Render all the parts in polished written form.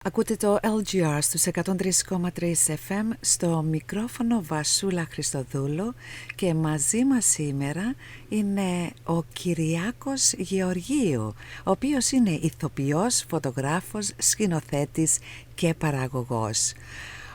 Ακούτε το LGR στους 103,3 FM, στο μικρόφωνο Βασούλα Χριστοδούλου, και μαζί μας σήμερα είναι ο Kyriakos Georgiou, ο οποίος είναι ηθοποιός, φωτογράφος, σκηνοθέτης και παραγωγός.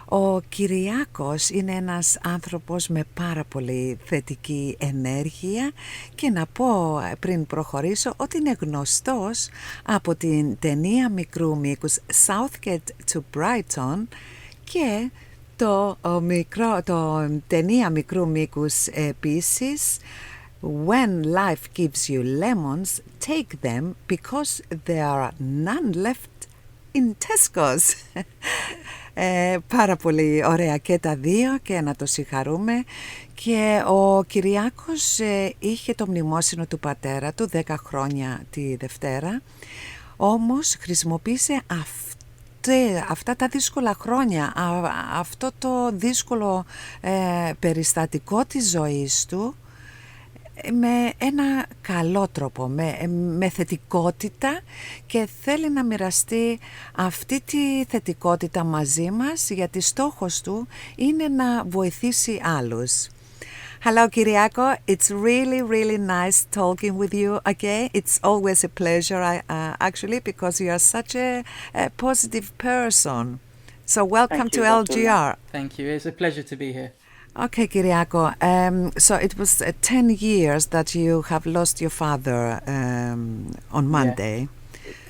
Ο Kyriakos είναι ένας άνθρωπος με πάρα πολύ θετική ενέργεια και να πω πριν προχωρήσω ότι είναι γνωστός από την ταινία μικρού μήκους Southgate to Brighton και το ταινία μικρού μήκους επίσης When life gives you lemons, take them because there are none left in Tesco's. Πάρα πολύ ωραία και τα δύο και να το συγχαρούμε. Και ο Kyriakos είχε το μνημόσυνο του πατέρα του 10 χρόνια τη Δευτέρα, όμως χρησιμοποίησε αυτά τα δύσκολα χρόνια, αυτό το δύσκολο περιστατικό της ζωής του με ένα καλό τρόπο, με θετικότητα, και θέλει να μοιραστεί αυτή τη θετικότητα μαζί μας, γιατί στόχος του είναι να βοηθήσει άλλους. Hello Kyriakos, it's really nice talking with you again. It's always a pleasure actually, because you are such a positive person. So welcome to LGR. Thank you, it's a pleasure to be here. Okay, Kyriakos. So it was 10 years that you have lost your father on Monday. Yeah.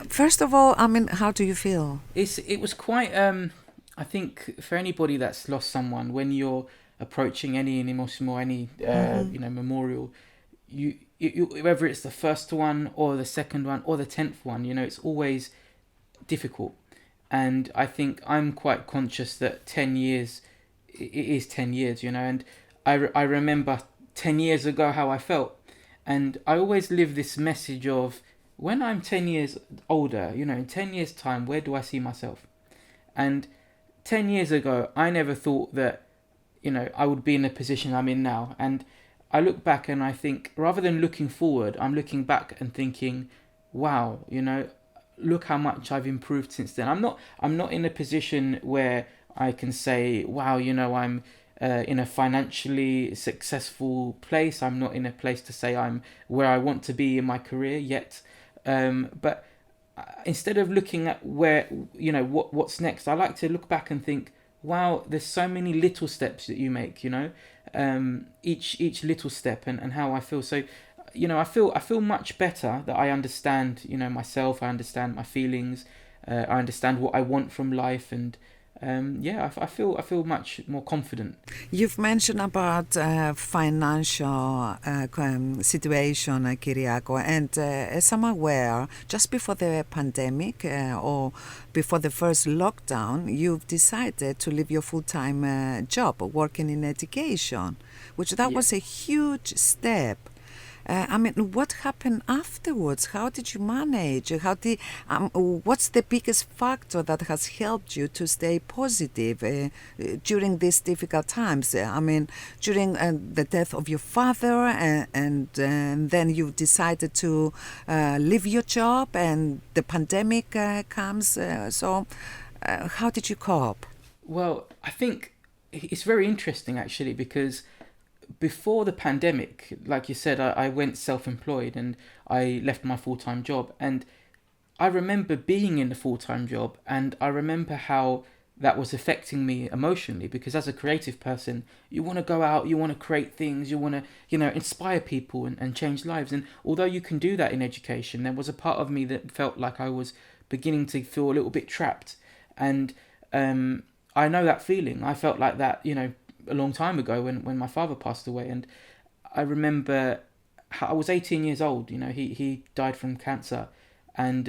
First of all, I mean, how do you feel? It was quite. I think for anybody that's lost someone, when you're approaching any emotional, any memorial, you whether it's the first one or the second one or the 10th one, it's always difficult. And I think I'm quite conscious that 10 years. It is 10 years, and I remember 10 years ago how I felt, and I always live this message of when I'm 10 years older, in 10 years time, where do I see myself? And 10 years ago, I never thought that, I would be in the position I'm in now. And I look back and I think, rather than looking forward, I'm looking back and thinking, wow, look how much I've improved since then. I'm not in a position where I can say, wow, I'm in a financially successful place. I'm not in a place to say I'm where I want to be in my career yet. But instead of looking at where, what's next, I like to look back and think, wow, there's so many little steps that you make, each little step and how I feel. So, I feel much better that I understand, myself. I understand my feelings. I understand what I want from life, and I feel much more confident. You've mentioned about financial situation, Kyriakos, and as I'm aware, just before the pandemic or before the first lockdown, you've decided to leave your full-time job working in education, which was a huge step. What happened afterwards? How did you manage? What's the biggest factor that has helped you to stay positive during these difficult times? During the death of your father, and then you decided to leave your job, and the pandemic comes. How did you cope? Well, I think it's very interesting actually, because before the pandemic, like you said, I went self-employed and I left my full-time job, and I remember being in the full-time job, and I remember how that was affecting me emotionally, because as a creative person, you want to go out, you want to create things, you want to inspire people and change lives. And although you can do that in education, there was a part of me that felt like I was beginning to feel a little bit trapped. And I know that feeling. I felt like that, a long time ago when my father passed away. And I remember how I was 18 years old. He died from cancer, and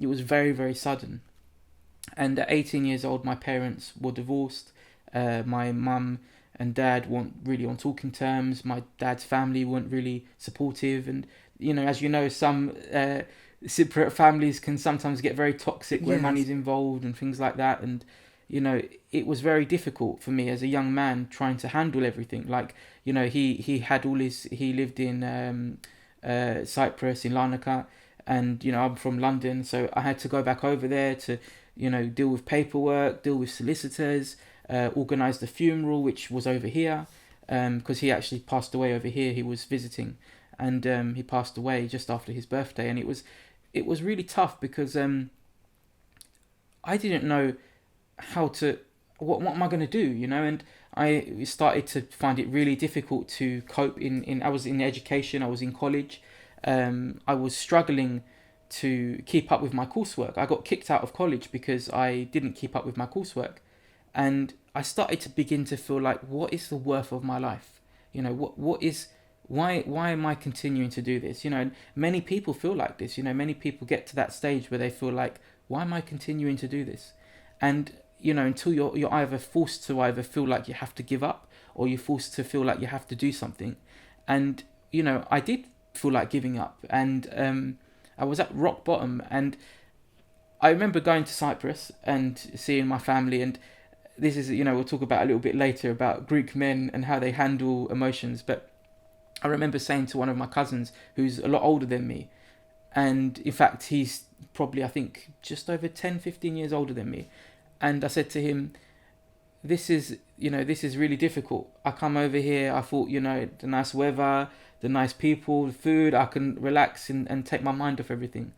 it was very, very sudden. And at 18 years old, my parents were divorced. My mum and dad weren't really on talking terms. My dad's family weren't really supportive, and as you know, some separate families can sometimes get very toxic when money's involved and things like that. And it was very difficult for me as a young man trying to handle everything. Like, he had he lived in Cyprus, in Larnaca, and I'm from London, so I had to go back over there to deal with paperwork, deal with solicitors, organise the funeral, which was over here, because he actually passed away over here. He was visiting, and he passed away just after his birthday, and it was really tough because I didn't know what am I going to do, and I started to find it really difficult to cope I was in education, I was in college, I was struggling to keep up with my coursework. I got kicked out of college because I didn't keep up with my coursework, and I started to begin to feel like, what is the worth of my life? Why am I continuing to do this? And many people feel like this. Many people get to that stage where they feel like, why am I continuing to do this? And until you're either forced to either feel like you have to give up, or you're forced to feel like you have to do something. And I did feel like giving up, and I was at rock bottom. And I remember going to Cyprus and seeing my family, and this is, we'll talk about a little bit later about Greek men and how they handle emotions. But I remember saying to one of my cousins, who's a lot older than me, and in fact he's probably, I think, just over 10-15 years older than me, and I said to him, this is really difficult. I come over here, I thought, the nice weather, the nice people, the food, I can relax and take my mind off everything.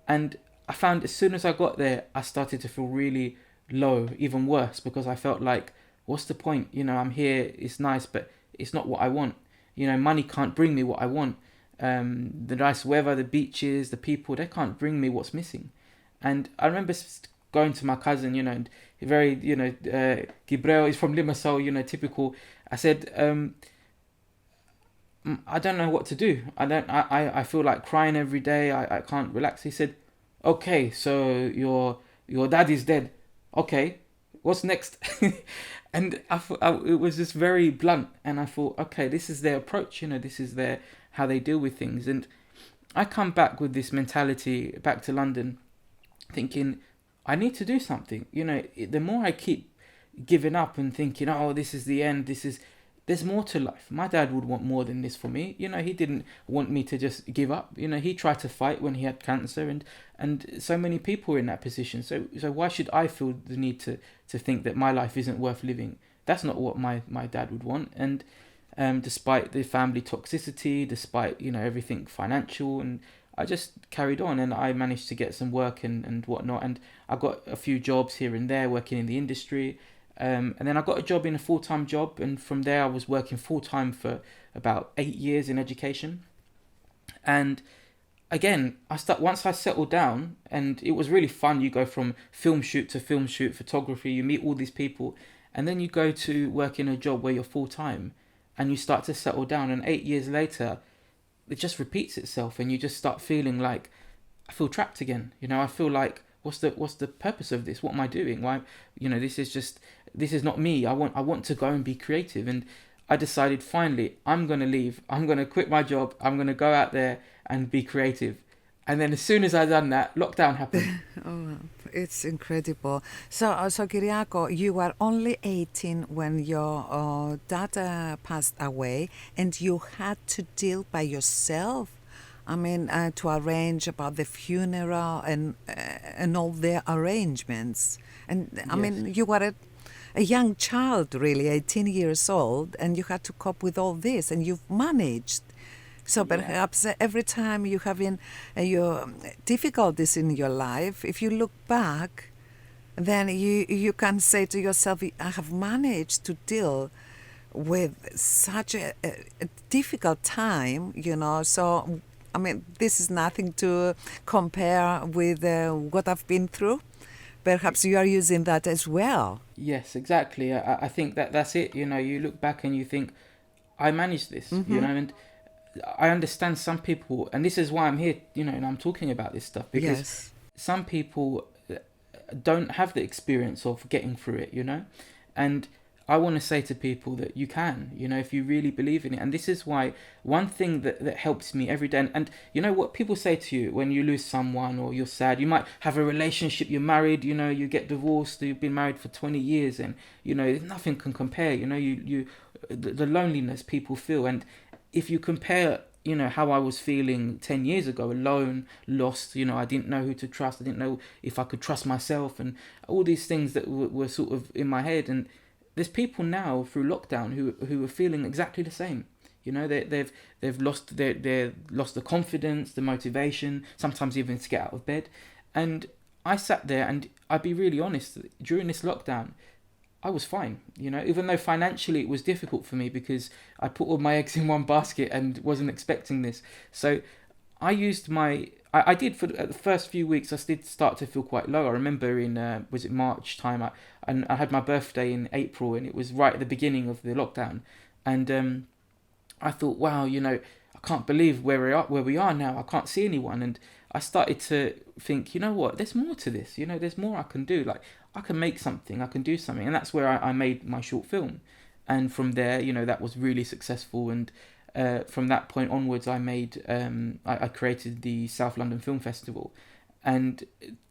And I found as soon as I got there, I started to feel really low, even worse, because I felt like, what's the point? I'm here, it's nice, but it's not what I want. Money can't bring me what I want. The nice weather, the beaches, the people, they can't bring me what's missing. And I remember going to my cousin, and very, Gibreo is from Limassol, typical. I said, I don't know what to do. I feel like crying every day. I can't relax. He said, okay, so your dad is dead. Okay, what's next? And it was just very blunt. And I thought, okay, this is their approach. This is how they deal with things. And I come back with this mentality back to London, thinking, I need to do something. The more I keep giving up and thinking, oh, this is the end, there's more to life. My dad would want more than this for me. He didn't want me to just give up. He tried to fight when he had cancer, and so many people were in that position. So why should I feel the need to think that my life isn't worth living? That's not what my dad would want. And despite the family toxicity, despite everything financial, and I just carried on, and I managed to get some work and whatnot, and I got a few jobs here and there working in the industry, and then I got a job in a full-time job, and from there I was working full-time for about 8 years in education. And again, once I settled down, and it was really fun. You go from film shoot to film shoot, photography, you meet all these people, and then you go to work in a job where you're full-time, and you start to settle down, and 8 years later it just repeats itself, and you just start feeling like, I feel trapped again. I feel like, what's the purpose of this? What am I doing? Why? This is not me. I want to go and be creative. And I decided, finally, I'm going to leave. I'm going to quit my job. I'm going to go out there and be creative. And then as soon as I done that, lockdown happened. Oh, it's incredible. So Kyriako, you were only 18 when your dad passed away, and you had to deal by yourself. I mean, to arrange about the funeral and all the arrangements. And I mean, you were a young child, really, 18 years old, and you had to cope with all this, and you've managed. So perhaps every time you have your difficulties in your life, if you look back, then you can say to yourself, I have managed to deal with such a difficult time, so I mean, this is nothing to compare with what I've been through. Perhaps you are using that as well. Yes, exactly. I think that's it. You look back and you think, I managed this, and I understand some people, and this is why I'm here, and I'm talking about this stuff, because some people don't have the experience of getting through it, and I want to say to people that you can, if you really believe in it. And this is why one thing that helps me every day, and what people say to you when you lose someone or you're sad, you might have a relationship, you're married, you get divorced, you've been married for 20 years, and nothing can compare, the loneliness people feel. And if you compare how I was feeling 10 years ago, alone, lost. I didn't know who to trust. I didn't know if I could trust myself, and all these things that were sort of in my head. And there's people now through lockdown who are feeling exactly the same. They've lost lost the confidence, the motivation, sometimes even to get out of bed. And I sat there, and I'd be really honest, during this lockdown, I was fine, even though financially it was difficult for me because I put all my eggs in one basket and wasn't expecting this. So I used I did for the first few weeks. I did start to feel quite low. I remember in was it March time, and I had my birthday in April, and it was right at the beginning of the lockdown, and I thought, wow, I can't believe where we are now. I can't see anyone, and I started to think, you know what? There's more to this. There's more I can do. Like, I can make something. I can do something, and that's where I made my short film, and from there, that was really successful. And from that point onwards, I created the South London Film Festival, and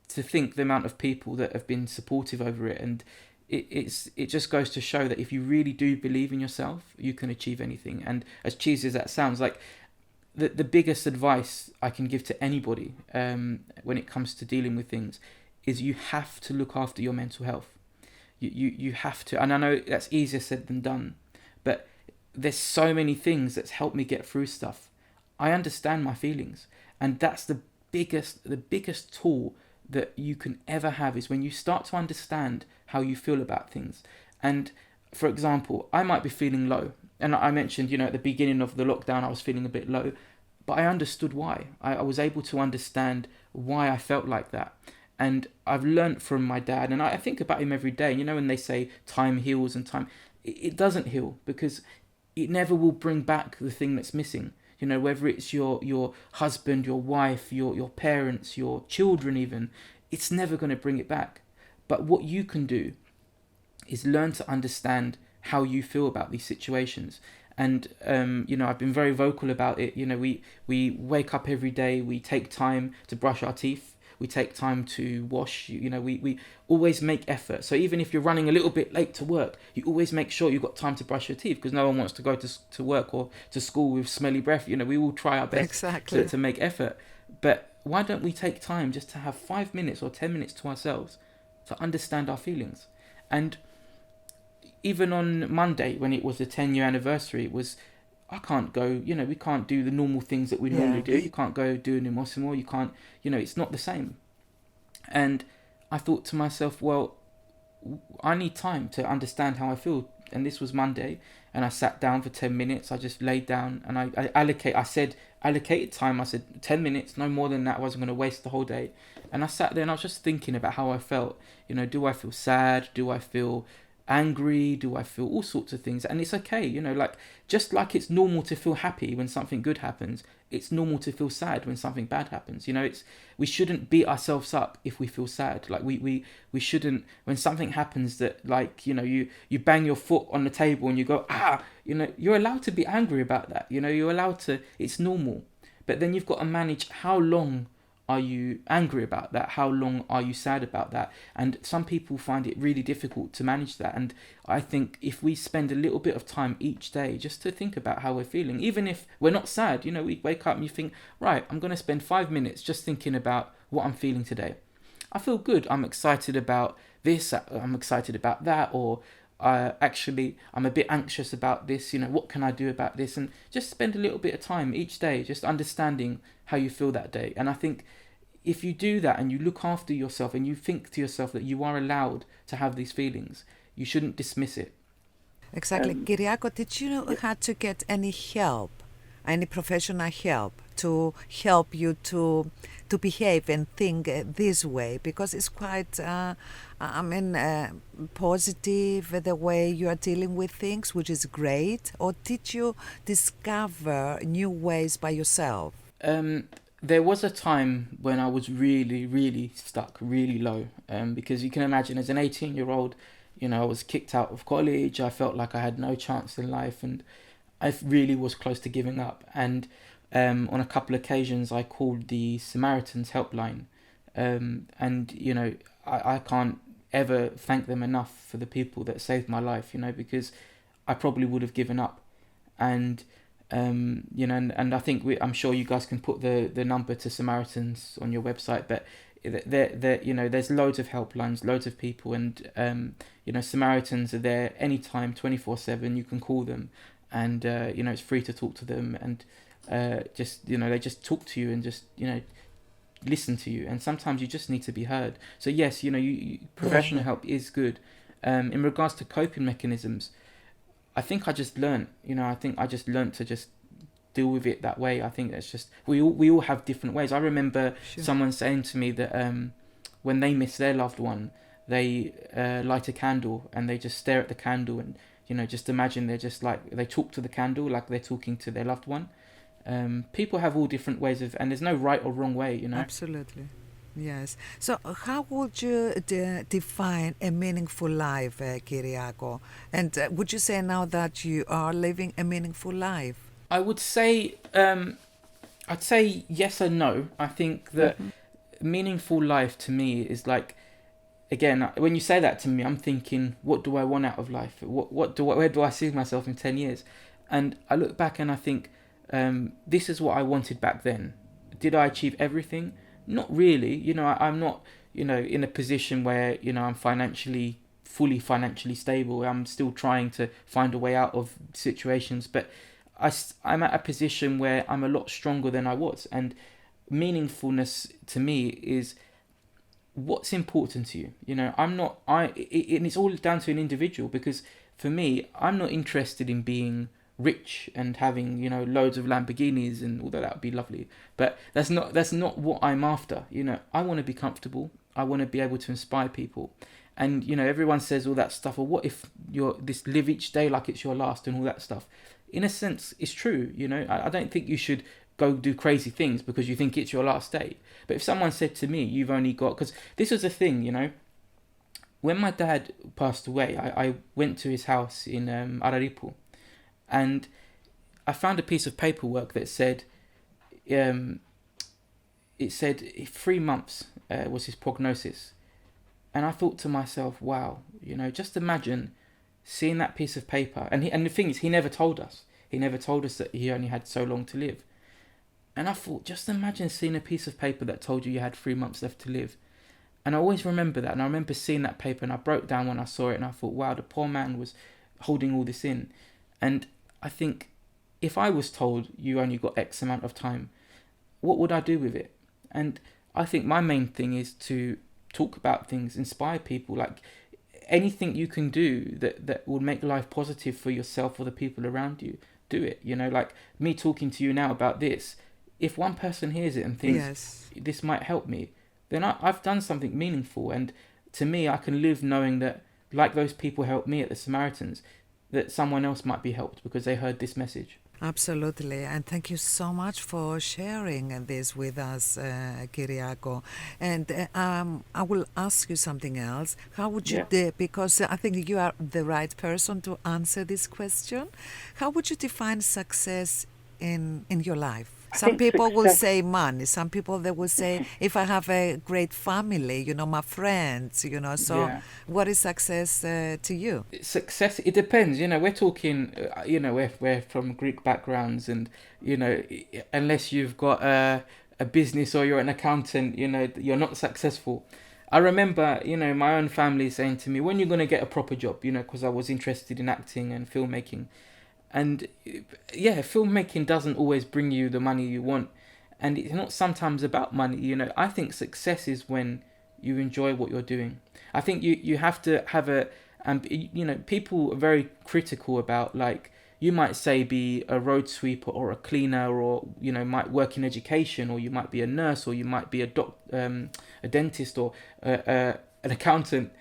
to think the amount of people that have been supportive over it, and it just goes to show that if you really do believe in yourself, you can achieve anything. And as cheesy as that sounds, like the biggest advice I can give to anybody when it comes to dealing with things is you have to look after your mental health. You have to, and I know that's easier said than done, but there's so many things that's helped me get through stuff. I understand my feelings, and that's the biggest tool that you can ever have, is when you start to understand how you feel about things. And for example, I might be feeling low, and I mentioned, at the beginning of the lockdown I was feeling a bit low, but I understood why. I was able to understand why I felt like that. And I've learnt from my dad, and I think about him every day. When they say time heals, and time, it doesn't heal, because it never will bring back the thing that's missing. Whether it's your husband, your wife, your parents, your children even, it's never going to bring it back. But what you can do is learn to understand how you feel about these situations. And I've been very vocal about it. We wake up every day, we take time to brush our teeth, we take time to wash. We always make effort. So even if you're running a little bit late to work, you always make sure you've got time to brush your teeth, because no one wants to go to work or to school with smelly breath. We all try our best Exactly. to make effort. But why don't we take time just to have 5 minutes or 10 minutes to ourselves to understand our feelings? And even on Monday, when it was the 10-year anniversary, it was, I can't go, we can't do the normal things that we normally do. You can't go do an Imosimo, you can't, it's not the same. And I thought to myself, well, I need time to understand how I feel. And this was Monday, and I sat down for 10 minutes. I just laid down, and I allocated time. I said 10 minutes, no more than that. I wasn't going to waste the whole day. And I sat there, and I was just thinking about how I felt. Do I feel sad? Do I feel angry? Do I feel all sorts of things? And it's okay, just like it's normal to feel happy when something good happens, it's normal to feel sad when something bad happens. We shouldn't beat ourselves up if we feel sad. Like we shouldn't, when something happens that, like, you bang your foot on the table and you go, you're allowed to be angry about that. You're allowed to, it's normal. But then you've got to manage, how long are you angry about that? How long are you sad about that? And some people find it really difficult to manage that. And I think if we spend a little bit of time each day just to think about how we're feeling, even if we're not sad, we wake up and you think, right, I'm going to spend 5 minutes just thinking about what I'm feeling today. I feel good. I'm excited about this. I'm excited about that. Or actually, I'm a bit anxious about this. What can I do about this? And just spend a little bit of time each day just understanding how you feel that day. And I think if you do that and you look after yourself and you think to yourself that you are allowed to have these feelings, you shouldn't dismiss it. Exactly. Kyriako, did you have to get any help, any professional help to help you to behave and think this way? Because it's quite, positive, the way you are dealing with things, which is great. Or did you discover new ways by yourself? There was a time when I was really, really stuck, really low. Because you can imagine, as an 18-year-old, I was kicked out of college. I felt like I had no chance in life, and I really was close to giving up. And on a couple of occasions, I called the Samaritans helpline. I can't ever thank them enough for the people that saved my life, because I probably would have given up. And And I think I'm sure you guys can put the number to Samaritans on your website, but there's loads of helplines, loads of people, and Samaritans are there anytime, 24/7. You can call them, and it's free to talk to them, and they just talk to you and just listen to you, and sometimes you just need to be heard. So yes, professional help is good. In regards to coping mechanisms, I think I just learned to just deal with it that way. I think that's just we all have different ways. I remember someone saying to me that when they miss their loved one, they light a candle and they just stare at the candle, and just imagine they're just like they talk to the candle like they're talking to their loved one. People have all different ways of, and there's no right or wrong way, Absolutely. Yes. So how would you define a meaningful life, Kyriako? And would you say now that you are living a meaningful life? I would say, I'd say yes and no. I think that meaningful life to me is like, again, when you say that to me, I'm thinking, what do I want out of life? Where do I see myself in 10 years? And I look back and I think, this is what I wanted back then. Did I achieve everything? Not really. I'm not, in a position where, I'm fully financially stable. I'm still trying to find a way out of situations, but I'm at a position where I'm a lot stronger than I was. And meaningfulness to me is what's important to you. And it's all down to an individual, because for me, I'm not interested in being rich and having loads of Lamborghinis, and although that would be lovely, but that's not what I'm after. I want to be comfortable. I want to be able to inspire people, and everyone says all that stuff, or what if you're this live each day like it's your last, and all that stuff. In a sense, it's true. I don't think you should go do crazy things because you think it's your last day. But if someone said to me, you've only got, because this was a thing, when my dad passed away, I went to his house in Araripo. And I found a piece of paperwork that said, 3 months was his prognosis. And I thought to myself, wow, just imagine seeing that piece of paper. And the thing is, he never told us. He never told us that he only had so long to live. And I thought, just imagine seeing a piece of paper that told you had 3 months left to live. And I always remember that. And I remember seeing that paper, and I broke down when I saw it. And I thought, wow, the poor man was holding all this in. And I think if I was told you only got X amount of time, what would I do with it? And I think my main thing is to talk about things, inspire people, like anything you can do that will make life positive for yourself or the people around you, do it. Like me talking to you now about this, if one person hears it and thinks this might help me, then I've done something meaningful. And to me, I can live knowing that, like those people helped me at the Samaritans, that someone else might be helped because they heard this message. Absolutely, and thank you so much for sharing this with us, Kyriako. And I will ask you something else. How would you, because I think you are the right person to answer this question, how would you define success in your life? Some people will say money. Some people, they will say, if I have a great family, my friends, so what is success to you? Success, it depends. We're talking, we're from Greek backgrounds, and, unless you've got a business or you're an accountant, you're not successful. I remember, my own family saying to me, when you're going to get a proper job, because I was interested in acting and filmmaking. And filmmaking doesn't always bring you the money you want, and it's not sometimes about money. I think success is when you enjoy what you're doing. I think you have to have people are very critical about, like, you might say be a road sweeper or a cleaner, or might work in education, or you might be a nurse, or you might be a dentist, or an accountant.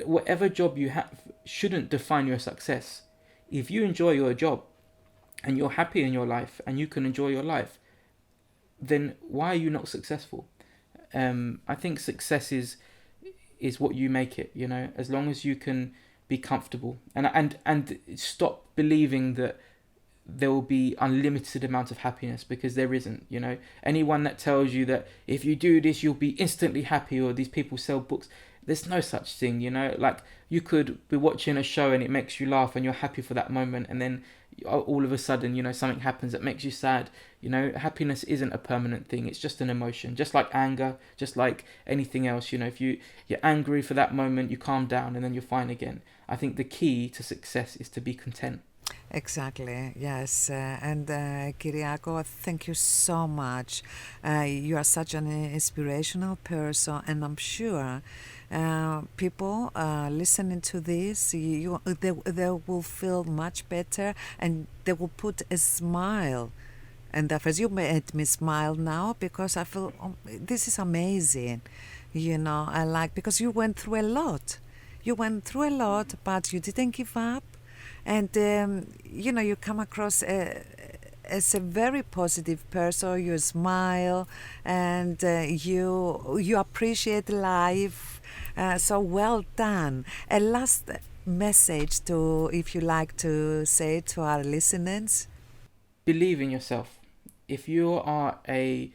Whatever job you have shouldn't define your success. If you enjoy your job and you're happy in your life and you can enjoy your life, then why are you not successful? I think success is what you make it, as long as you can be comfortable and stop believing that there will be unlimited amount of happiness, because there isn't. Anyone that tells you that if you do this you'll be instantly happy, or these people sell books, There's no such thing, like you could be watching a show and it makes you laugh and you're happy for that moment, and then all of a sudden, something happens that makes you sad. Happiness isn't a permanent thing. It's just an emotion, just like anger, just like anything else. If you're angry for that moment, you calm down and then you're fine again. I think the key to success is to be content. Exactly, yes. And Kyriakos, thank you so much. You are such an inspirational person, and I'm sure people listening to this, they will feel much better, and they will put a smile. And first, you made me smile now because I feel this is amazing. I like, because you went through a lot. You went through a lot, but you didn't give up. And, you come across as a very positive person. You smile, and you appreciate life. So well done. A last message if you like to say to our listeners. Believe in yourself. If you are a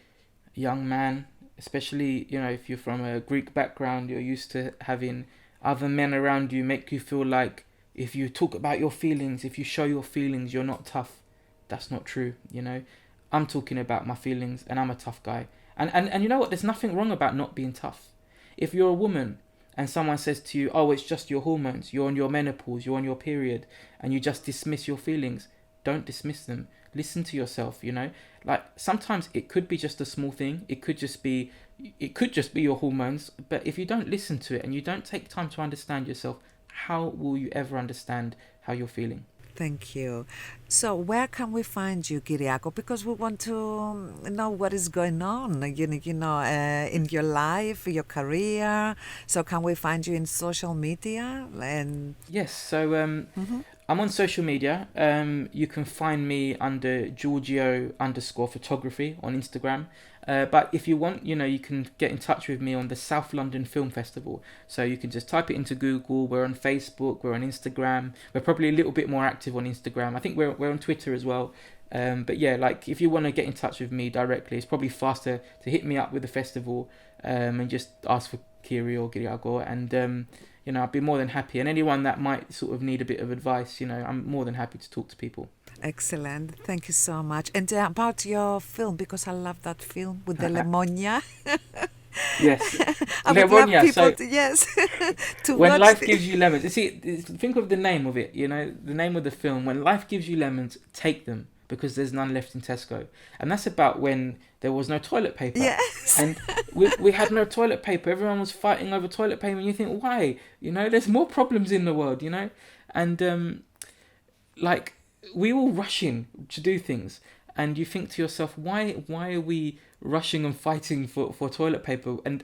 young man, especially, if you're from a Greek background, you're used to having other men around you make you feel like if you talk about your feelings, if you show your feelings, you're not tough. That's not true, I'm talking about my feelings, and I'm a tough guy. And you know what? There's nothing wrong about not being tough. If you're a woman and someone says to you, oh, it's just your hormones, you're on your menopause, you're on your period, and you just dismiss your feelings, don't dismiss them. Listen to yourself, Like, sometimes it could be just a small thing. It could just be your hormones. But if you don't listen to it and you don't take time to understand yourself, how will you ever understand how you're feeling? Thank you. So where can we find you, Kyriakos? Because we want to know what is going on, in your life, your career. So can we find you in social media? And yes, so I'm on social media. You can find me under Georgiou_photography on Instagram. But if you want, you can get in touch with me on the South London Film Festival. So you can just type it into Google. We're on Facebook. We're on Instagram. We're probably a little bit more active on Instagram. I think we're on Twitter as well. But yeah, like if you want to get in touch with me directly, it's probably faster to hit me up with the festival and just ask for Kyri or Kyriakos, and I'd be more than happy. And anyone that might sort of need a bit of advice, I'm more than happy to talk to people. Excellent. Thank you so much. And about your film, because I love that film with the Lemonia. Yes. I would love people yes. to When watch life gives you lemons. You see, think of the name of it, the name of the film. When life gives you lemons, take them, because there's none left in Tesco. And that's about when there was no toilet paper. Yes. And we had no toilet paper. Everyone was fighting over toilet paper. And you think, why? There's more problems in the world, And, like, we all rushing to do things. And you think to yourself, why are we rushing and fighting for toilet paper? And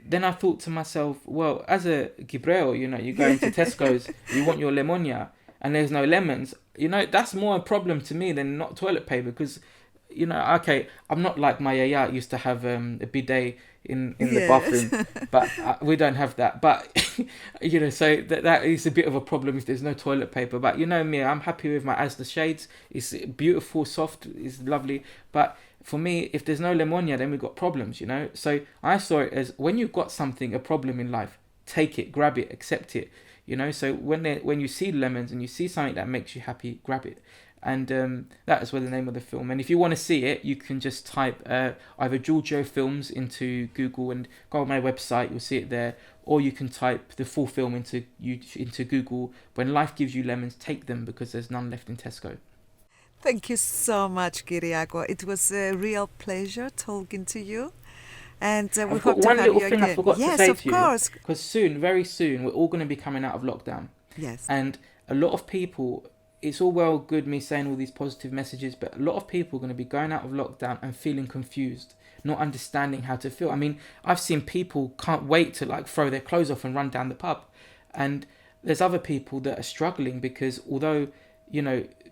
then I thought to myself, well, as a Gibreo, you go into Tesco's, you want your lemonia, and there's no lemons, that's more a problem to me than not toilet paper. Because, okay, I'm not like my yaya used to have a bidet in the bathroom, but we don't have that. But, so that is a bit of a problem if there's no toilet paper. But me, I'm happy with my Asda shades. It's beautiful, soft, it's lovely. But for me, if there's no lemonia, then we've got problems, So I saw it as, when you've got something, a problem in life, take it, grab it, accept it. So when you see lemons and you see something that makes you happy, grab it. And that is where the name of the film. And if you want to see it, you can just type either Georgiou Films into Google and go on my website. You'll see it there. Or you can type the full film into Google. When life gives you lemons, take them, because there's none left in Tesco. Thank you so much, Kyriakos. It was a real pleasure talking to you. And we hope to have you again. One little thing I forgot to say to you. Yes, of course. Because very soon, we're all going to be coming out of lockdown. Yes. And a lot of people, it's all well good me saying all these positive messages, but a lot of people are going to be going out of lockdown and feeling confused, not understanding how to feel. I mean, I've seen people can't wait to like throw their clothes off and run down the pub. And there's other people that are struggling because although,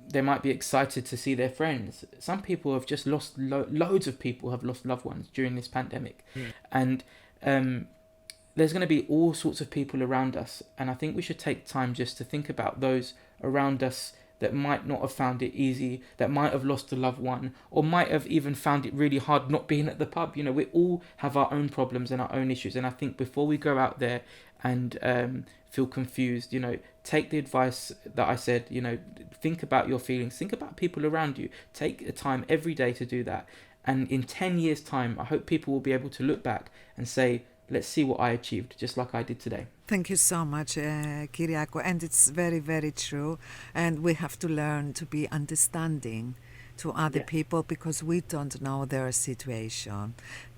they might be excited to see their friends, some people have just lost, loads of people have lost loved ones during this pandemic. And there's going to be all sorts of people around us. And I think we should take time just to think about those around us that might not have found it easy, that might have lost a loved one, or might have even found it really hard not being at the pub. You know, we all have our own problems and our own issues. And I think before we go out there and feel confused, you know, take the advice that I said, you know, think about your feelings, think about people around you, take the time every day to do that. And in 10 years' time, I hope people will be able to look back and say, let's see what I achieved, just like I did today. Thank you so much, Kyriakos. And it's very, very true. And we have to learn to be understanding to other people because we don't know their situation.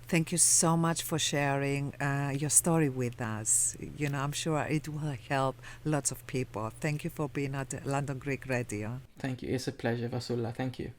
Thank you so much for sharing your story with us. You know, I'm sure it will help lots of people. Thank you for being at London Greek Radio. Thank you. It's a pleasure, Vasoula. Thank you.